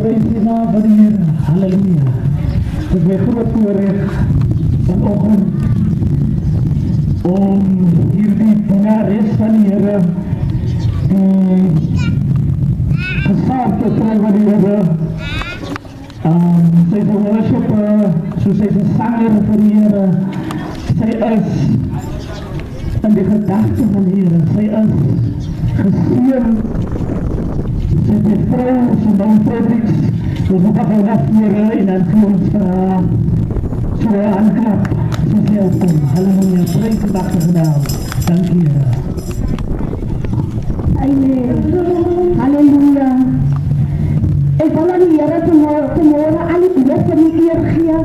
Prys die naam van die Here. Halleluja. Dit is my groot voorrecht vanoggend om hierdie dienares van die Here die gesaam te trou van die Here. Sy is 'n worshipper, soos sy is 'n sanger vir die Here. Sy is in die gedagte van die Here. Sy is geseën. Sy is die vrou, sy man Fredericks. Ons moet afval af hier en dan vir ons so aanklap. Sy is welkom. Halleluja. Prys die dag gedaan. Dank u Here. Amen. Halleluja. Ek wil aan die Here vanmorgen al die eer van die eer gee,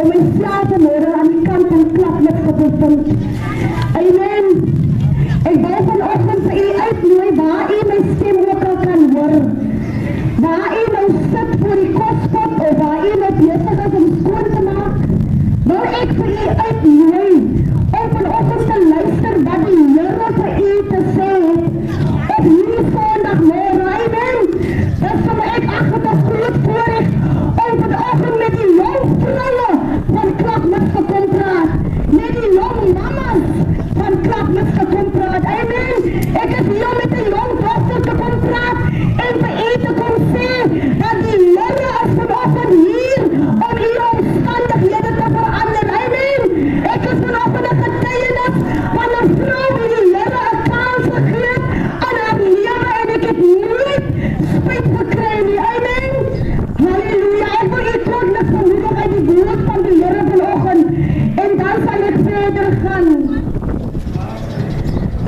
om myself vanmorgen aan die kant en klap met gebevind. Amen. Ek wil vanochtend vir u uitnooi waar u my stem ook al kan hoor. Waar u nou sit voor die kospot of waar u nou bezig is om skoon te maak, wil ek vir u uitnooi om vanochtend te luister wat die Here vir u te sê het op hierdie Sondagmorgen. Amen. Dat is vir my echt 'n groot voorrecht om vanochtend met die jong vroue van Klapmuts te kom praat. Met die jong mamas van Klapmuts te kom praat. Amen. Ek is hier om met die jong dochter te kom praat en vir u te kom sê dat die Here is vanochtend hier om u omstandighede te verander. Amen. Ek is vanochtend 'n getuienis van 'n vrou die die Here 'n kans gegee het aan haar lewe en ek het nooit spyt gekry nie. Amen. Halleluja. Ek wil u kortlik vermoedig uit die woord van die Here vanoggend en dan sal ek verder gaan.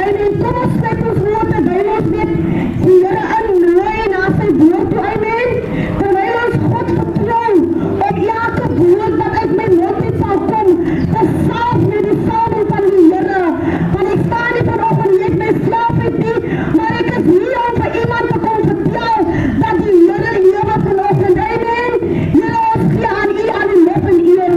Amen. Kom ons kyk ons woord terwyl ons weet die Here innooi na sy woord toe. Amen. Terwyl ons God vertrou op elke woord wat uit my mond uit sal kom, te salf met die salwing van die Here. Want ek staan nie vanoggend net myself uit nie, maar ek is hier om vir iemand te kom vertel dat die Here lewe vanoggend. Amen. Here, ons gee aan u al die lof en eer.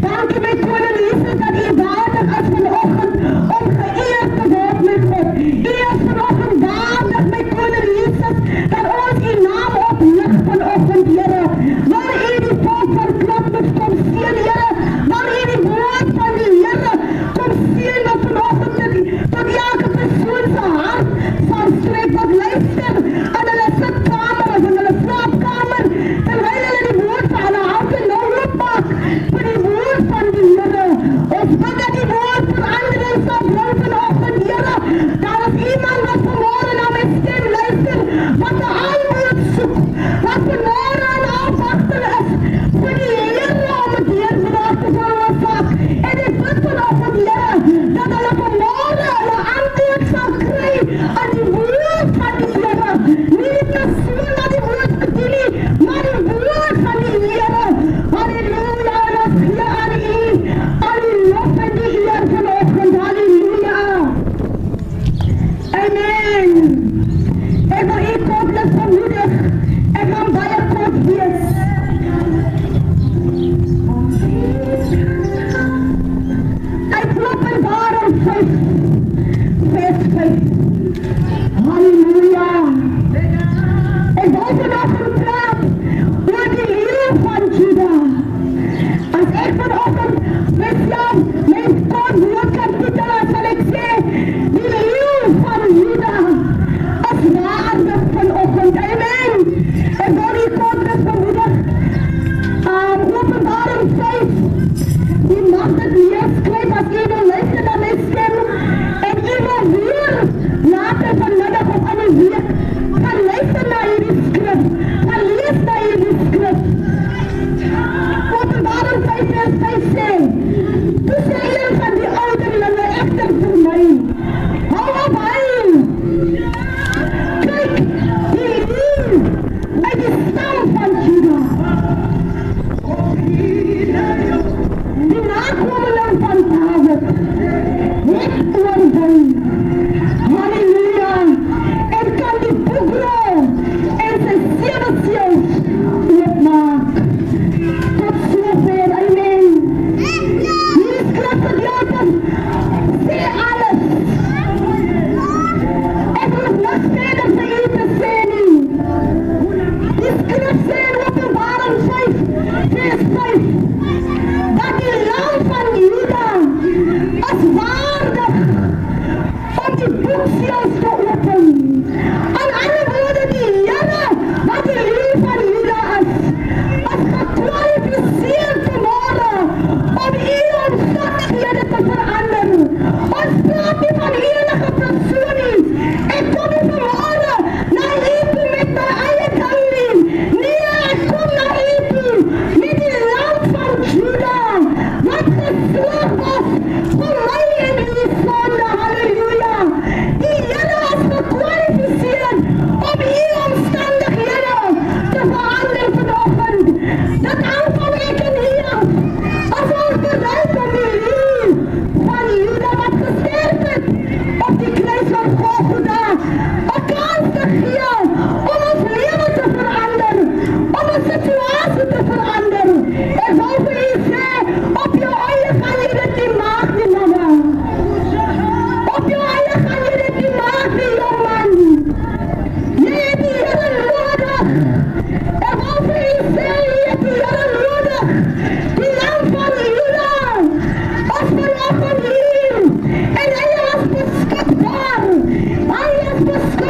Dankie my koning Jesus dat u waardig is vanoggend om geëerd te word met God. U is vanoggend waardig my koning Jesus dat ons u naam oplig vanoggend, Here. Wil u die volk van Klapmuts kom seën, Here. Wil u die woord van die Here kom seën wat vanoggend tot elke persoon se hart sal strek wat luister aan hulle sitkamer of in hulle slaapkamer terwyl hulle die woord van hulle harte nou oopmaak vir die woord van die Here. Ons bid dat die woord verandering sal bring vanoggend, Here. Daar is iemand wat vanmorgen na my stem luister, wat 'n antwoord soek, wat vanmorgen aan afwagting is vir die Here om 'n deurbraak te veroorsaak. En ek bid vanoggend, Here, dat hulle vanmorgen 'n antwoord sal kry aan die woord van die Here. Nie die persoon wat die woord bedien nie, maar die woord van die Here. Halleluja, en ons gee aan u al die lof en die eer vanoggend. Halleluja. Amen. Ek wil u kortlik vermoedig. Ek gaan baie kort wees. Openbaring 5, vers 5. Halleluja. Ek wil vanoggend praat oor die leeu van Juda. As ek vanoggend myself my kort woord kan titel, sal ek sê, die leeu van Juda. boekseels te open. Aan ander woorde, die Here wat die lief van Juda is gekwalifiseerd vanmôre om u omstandighede te verander. Ons praat nie van enige persoon nie. Ek kom nie vanmôre na u toe met my eie ding nie. Nee, ek kom na u toe met die lam van Juda wat geslag was vir my en u sonde. Halleluja. Die Here is gekwalifiseerd om u omstandighede te verander vanoggend. Dat hang van ek en u af. As ons bereid om die lief van Juda wat gesterf het op die kruis van Golgotha 'n kans te gee om ons lewe te verander, om ons situasie te verander. Ek wil vir u sê, op jou eie gaan jy dit nie maak nie, mama. Op jou eie gaan jy dit nie maak nie, jongman. Jy het die Here nodig. Ek wil vir u sê, jy het die Here nodig. Die lam van Juda is vanoggend hier en hy is beskikbaar. Hy is beskikbaar.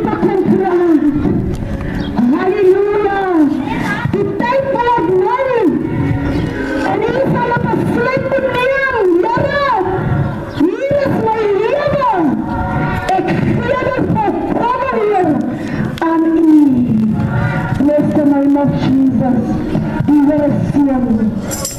te kom praat. Halleluja. Die tyd word nou. En U sal 'n besluit moet neem. Here, hier is my lewe. Ek gee dit volkomme weer aan U. Bless the name of Jesus. Die Here seën.